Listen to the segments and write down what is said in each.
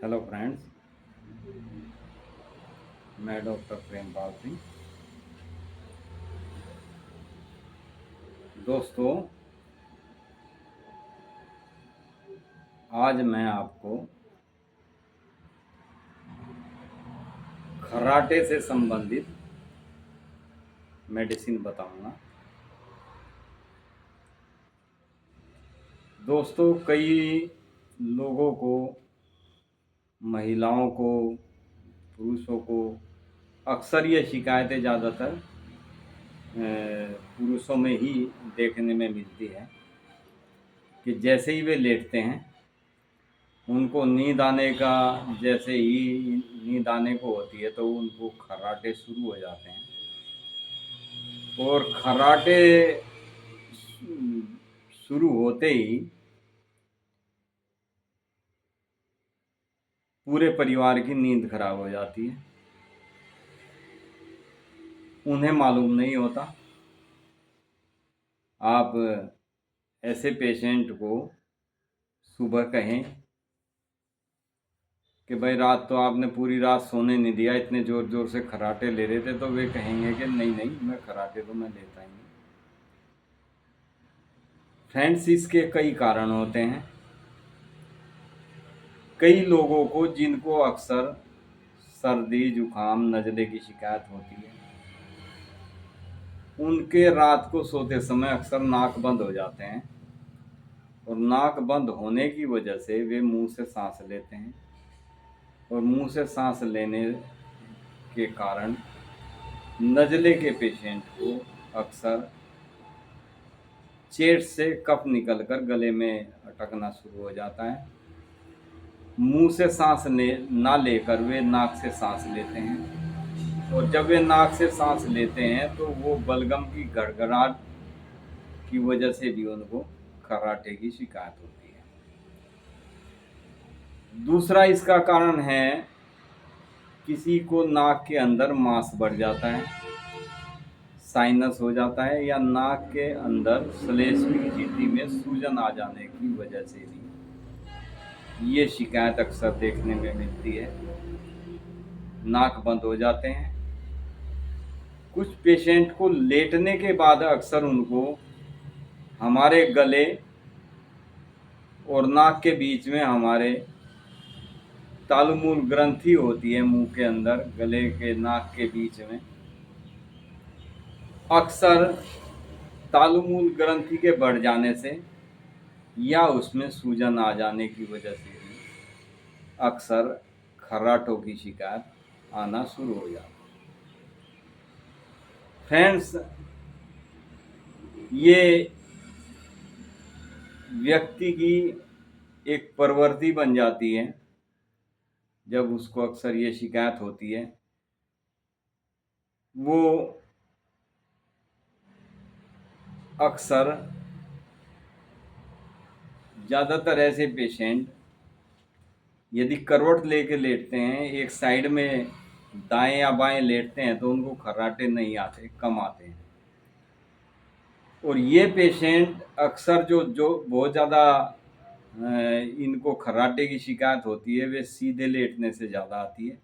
Hello friends, मैं doctor Prempal Singh. दोस्तों, आज मैं आपको खर्राटे से संबंधित मेडिसिन बताऊंगा। दोस्तों, कई लोगों को, महिलाओं को, पुरुषों को अक्सर ये शिकायतें ज़्यादातर पुरुषों में ही देखने में मिलती है कि जैसे ही वे लेटते हैं उनको नींद आने का, जैसे ही नींद आने को होती है तो उनको खर्राटे शुरू हो जाते हैं। और खर्राटे शुरू होते ही पूरे परिवार की नींद खराब हो जाती है। उन्हें मालूम नहीं होता। आप ऐसे पेशेंट को सुबह कहें कि भाई रात तो आपने पूरी रात सोने नहीं दिया, इतने ज़ोर ज़ोर से खर्राटे ले रहे थे, तो वे कहेंगे कि नहीं नहीं, मैं खर्राटे तो मैं लेता ही नहीं। फ्रेंड्स, इसके कई कारण होते हैं। कई लोगों को, जिनको अक्सर सर्दी, जुकाम, नज़ले की शिकायत होती है, उनके रात को सोते समय अक्सर नाक बंद हो जाते हैं और नाक बंद होने की वजह से वे मुंह से सांस लेते हैं और मुंह से सांस लेने के कारण नज़ले के पेशेंट को अक्सर चेस्ट से कफ निकलकर गले में अटकना शुरू हो जाता है। मुंह से सांस ना लेकर वे नाक से सांस लेते हैं और जब वे नाक से सांस लेते हैं तो वो बलगम की गड़गड़ाहट की वजह से भी उनको खर्राटे की शिकायत होती है। दूसरा इसका कारण है, किसी को नाक के अंदर मांस बढ़ जाता है, साइनस हो जाता है, या नाक के अंदर श्लेष्मिक झिल्ली में सूजन आ जाने की वजह से भी ये शिकायत अक्सर देखने में मिलती है। नाक बंद हो जाते हैं। कुछ पेशेंट को लेटने के बाद अक्सर उनको हमारे गले और नाक के बीच में, हमारे तालुमूल ग्रंथि होती है मुंह के अंदर, गले के नाक के बीच में, अक्सर तालुमूल ग्रंथि के बढ़ जाने से या उसमें सूजन आ जाने की वजह से भी अक्सर खर्राटों की शिकायत आना शुरू हो जाती है। फ्रेंड्स, ये व्यक्ति की एक प्रवृत्ति बन जाती है। जब उसको अक्सर ये शिकायत होती है, वो अक्सर, ज़्यादातर ऐसे पेशेंट यदि करवट लेके लेटते हैं, एक साइड में दाएं या बाएं लेटते हैं, तो उनको खर्राटे नहीं आते, कम आते हैं। और ये पेशेंट अक्सर जो जो बहुत ज़्यादा इनको खर्राटे की शिकायत होती है, वे सीधे लेटने से ज़्यादा आती है,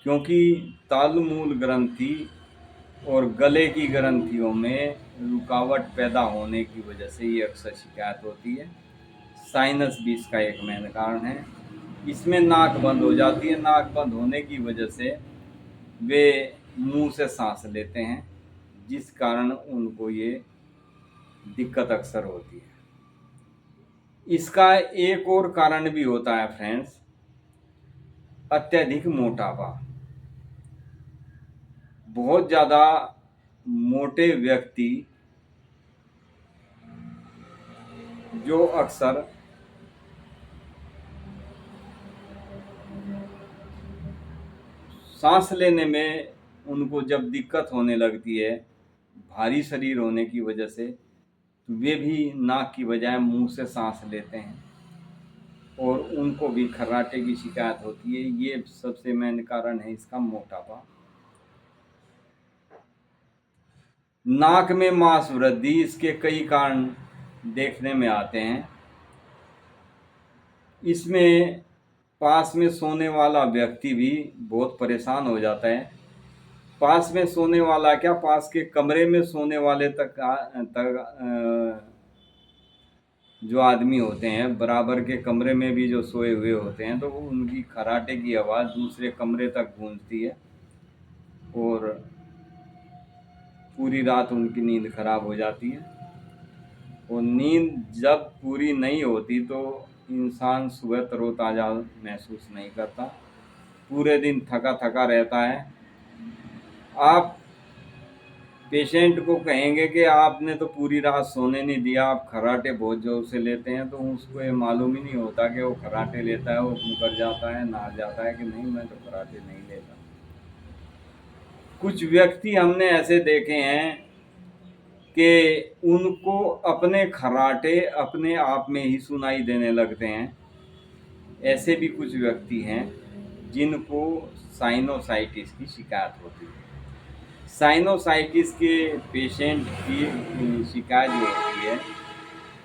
क्योंकि तालुमूल ग्रंथि और गले की ग्रंथियों में रुकावट पैदा होने की वजह से ये अक्सर शिकायत होती है। साइनस भी इसका एक मेन कारण है। इसमें नाक बंद हो जाती है। नाक बंद होने की वजह से वे मुंह से सांस लेते हैं, जिस कारण उनको ये दिक्कत अक्सर होती है। इसका एक और कारण भी होता है फ्रेंड्स, अत्यधिक मोटापा। बहुत ज़्यादा मोटे व्यक्ति जो अक्सर सांस लेने में उनको जब दिक्कत होने लगती है, भारी शरीर होने की वजह से, तो वे भी नाक की बजाय मुंह से सांस लेते हैं और उनको भी खर्राटे की शिकायत होती है। ये सबसे मेन कारण है इसका, मोटापा। नाक में मांस वृद्धि, इसके कई कारण देखने में आते हैं। इसमें पास में सोने वाला व्यक्ति भी बहुत परेशान हो जाता है। पास में सोने वाला क्या, पास के कमरे में सोने वाले जो आदमी होते हैं, बराबर के कमरे में भी जो सोए हुए होते हैं, तो वो उनकी खर्राटे की आवाज़ दूसरे कमरे तक गूंजती है और पूरी रात उनकी नींद खराब हो जाती है। और नींद जब पूरी नहीं होती तो इंसान सुबह तरोताज़ा महसूस नहीं करता, पूरे दिन थका थका रहता है। आप पेशेंट को कहेंगे कि आपने तो पूरी रात सोने नहीं दिया, आप खर्राटे बहुत ज़ोर से लेते हैं, तो उसको ये मालूम ही नहीं होता कि वो खर्राटे लेता है, वो मुकर जाता है, नहा जाता है कि नहीं मैं तो खर्राटे नहीं लेता। कुछ व्यक्ति हमने ऐसे देखे हैं कि उनको अपने खर्राटे अपने आप में ही सुनाई देने लगते हैं। ऐसे भी कुछ व्यक्ति हैं जिनको साइनोसाइटिस की शिकायत होती है। साइनोसाइटिस के पेशेंट की शिकायत जो होती है,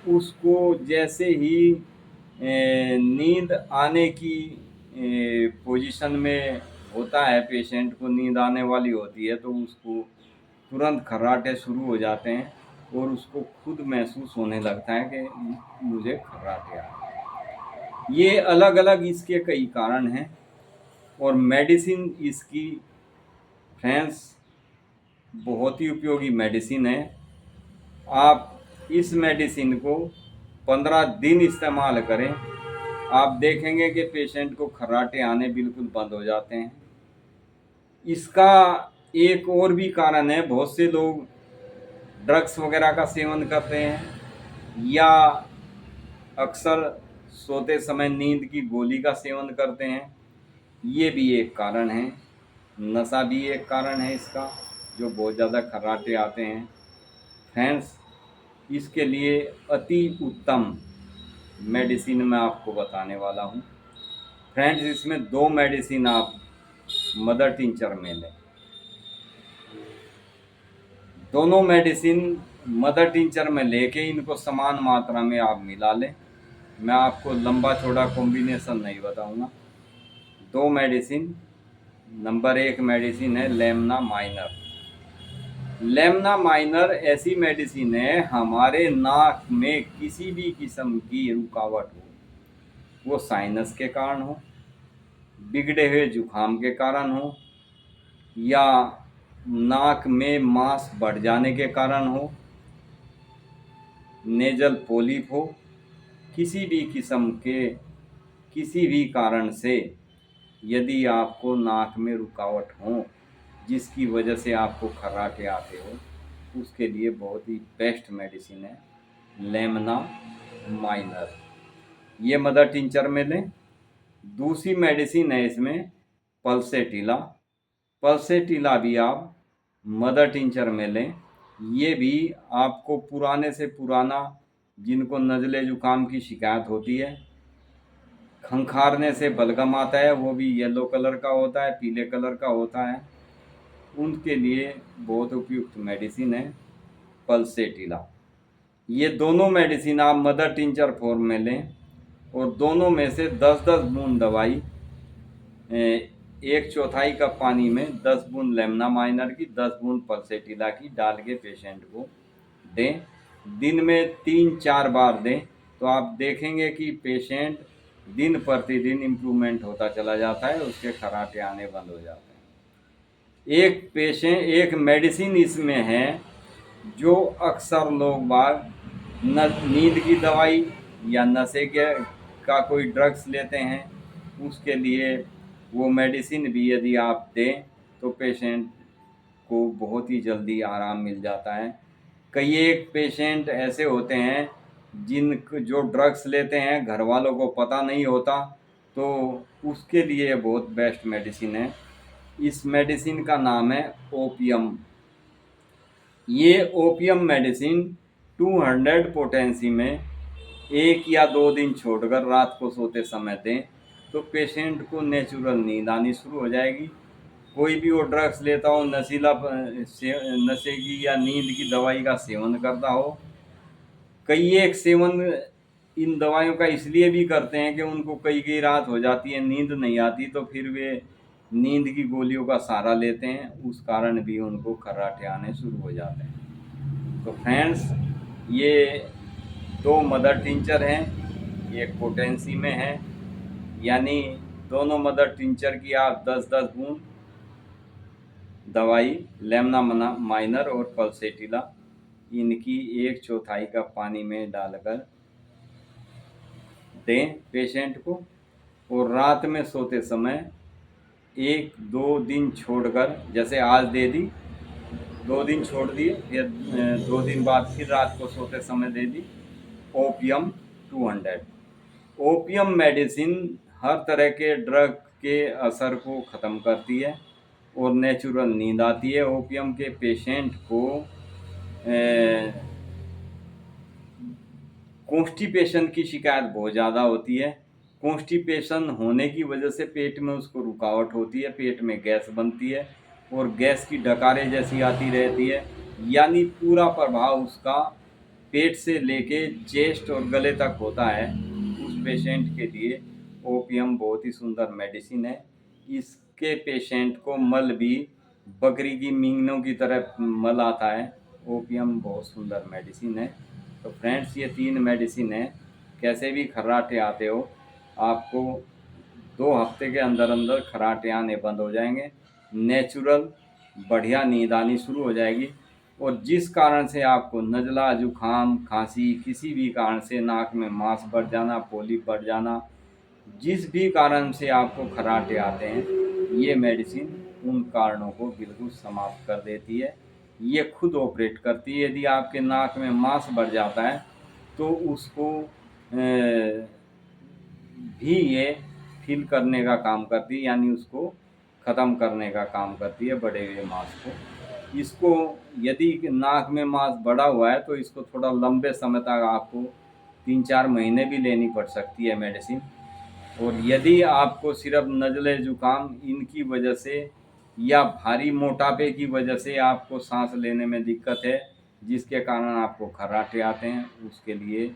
उसको जैसे ही नींद आने की पोजीशन में होता है, पेशेंट को नींद आने वाली होती है, तो उसको तुरंत खर्राटे शुरू हो जाते हैं और उसको खुद महसूस होने लगता है कि मुझे खर्राटे आ रहे हैं। ये अलग अलग इसके कई कारण हैं और मेडिसिन इसकी फ्रेंड्स बहुत ही उपयोगी मेडिसिन है। आप इस मेडिसिन को 15 दिन इस्तेमाल करें, आप देखेंगे कि पेशेंट को खर्राटे आने बिल्कुल बंद हो जाते हैं। इसका एक और भी कारण है, बहुत से लोग ड्रग्स वगैरह का सेवन करते हैं या अक्सर सोते समय नींद की गोली का सेवन करते हैं। ये भी एक कारण है। नशा भी एक कारण है इसका, जो बहुत ज़्यादा खर्राटे आते हैं। फ्रेंड्स, इसके लिए अति उत्तम मेडिसिन मैं आपको बताने वाला हूँ। फ्रेंड्स, इसमें 2 मेडिसिन आप मदर टिंचर में लें। दोनों मेडिसिन मदर टिंचर में लेके इनको समान मात्रा में आप मिला लें। मैं आपको लंबा चौड़ा कॉम्बिनेशन नहीं बताऊंगा। 2 मेडिसिन, नंबर 1 मेडिसिन है लेमना माइनर। लेमना माइनर ऐसी मेडिसिन है, हमारे नाक में किसी भी किस्म की रुकावट हो, वो साइनस के कारण हो, बिगड़े हुए जुखाम के कारण हो, या नाक में मांस बढ़ जाने के कारण हो, नेजल पोलिप हो, किसी भी किस्म के किसी भी कारण से यदि आपको नाक में रुकावट हो जिसकी वजह से आपको खर्राटे आते हो, उसके लिए बहुत ही बेस्ट मेडिसिन है लेमना माइनर। ये मदर टिंचर में लें। दूसरी मेडिसिन है इसमें पल्सेटिला। पल्सेटिला भी आप मदर टिंचर में लें। ये भी आपको पुराने से पुराना, जिनको नज़ले ज़ुकाम की शिकायत होती है, खंखारने से बलगम आता है, वो भी येलो कलर का होता है, पीले कलर का होता है, उनके लिए बहुत उपयुक्त मेडिसिन है पल्सेटिला। ये दोनों मेडिसिन आप मदर टिंचर फॉर्म में लें और दोनों में से 10-10 बूंद दवाई 1/4 कप पानी में 10 बूंद लेमना माइनर की, 10 बूंद पल्सेटिला की डाल के पेशेंट को दें। दिन में 3-4 बार दें, तो आप देखेंगे कि पेशेंट दिन प्रतिदिन इम्प्रूवमेंट होता चला जाता है, उसके खर्राटे आने बंद हो जाते हैं। एक मेडिसिन इसमें है जो अक्सर लोग बाग नींद की दवाई या नशे का कोई ड्रग्स लेते हैं, उसके लिए वो मेडिसिन भी यदि आप दें तो पेशेंट को बहुत ही जल्दी आराम मिल जाता है। कई एक पेशेंट ऐसे होते हैं जो ड्रग्स लेते हैं, घर वालों को पता नहीं होता, तो उसके लिए बहुत बेस्ट मेडिसिन है। इस मेडिसिन का नाम है ओपियम। ये ओपियम मेडिसिन 200 पोटेंसी में 1 या 2 दिन छोड़कर रात को सोते समय दें, तो पेशेंट को नेचुरल नींद आनी शुरू हो जाएगी। कोई भी वो ड्रग्स लेता हो, नशे की या नींद की दवाई का सेवन करता हो, कई एक सेवन इन दवाइयों का इसलिए भी करते हैं कि उनको कई कई रात हो जाती है, नींद नहीं आती, तो फिर वे नींद की गोलियों का सहारा लेते हैं, उस कारण भी उनको खर्राटे आने शुरू हो जाते हैं। तो फ्रेंड्स, ये 2 मदर टिंचर हैं, एक पोटेंसी में है, यानी दोनों मदर टिंचर की आप 10-10 बूंद दवाई लेमना माइनर और पल्सेटिला इनकी 1/4 कप पानी में डालकर दें पेशेंट को, और रात में सोते समय 1-2 दिन छोड़कर, जैसे आज दे दी, 2 दिन छोड़ दिए, फिर 2 दिन बाद फिर रात को सोते समय दे दी ओपियम 200। ओपियम मेडिसिन हर तरह के ड्रग के असर को ख़त्म करती है और नेचुरल नींद आती है। ओपियम के पेशेंट को कॉन्स्टिपेशन की शिकायत बहुत ज़्यादा होती है। कॉन्स्टिपेशन होने की वजह से पेट में उसको रुकावट होती है, पेट में गैस बनती है और गैस की डकारें जैसी आती रहती है, यानी पूरा प्रभाव उसका पेट से लेके चेस्ट और गले तक होता है। उस पेशेंट के लिए ओपियम बहुत ही सुंदर मेडिसिन है। इसके पेशेंट को मल भी बकरी की मींगनों की तरह मल आता है। ओपियम बहुत सुंदर मेडिसिन है। तो फ्रेंड्स, ये 3 मेडिसिन है, कैसे भी खर्राटे आते हो, आपको 2 हफ्ते के अंदर अंदर खर्राटे आने बंद हो जाएंगे, नेचुरल बढ़िया नींद आनी शुरू हो जाएगी। और जिस कारण से आपको नज़ला, जुखाम, खांसी, किसी भी कारण से नाक में मांस बढ़ जाना, पोलिप बढ़ जाना, जिस भी कारण से आपको खर्राटे आते हैं, ये मेडिसिन उन कारणों को बिल्कुल समाप्त कर देती है। ये खुद ऑपरेट करती है। यदि आपके नाक में मांस बढ़ जाता है तो उसको भी ये फिल करने का काम करती है, यानी उसको ख़त्म करने का काम करती है, बढ़े हुए मांस को। इसको यदि नाक में मांस बढ़ा हुआ है तो इसको थोड़ा लंबे समय तक आपको 3-4 महीने भी लेनी पड़ सकती है मेडिसिन। और यदि आपको सिर्फ नज़ले, ज़ुकाम इनकी वजह से या भारी मोटापे की वजह से आपको सांस लेने में दिक्कत है, जिसके कारण आपको खर्राटे आते हैं, उसके लिए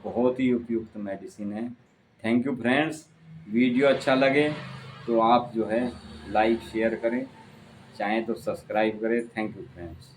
बहुत ही उपयुक्त मेडिसिन है। Thank you friends. वीडियो अच्छा लगे तो आप जो है लाइक शेयर करें, चाहें तो सब्सक्राइब करें। Thank you friends.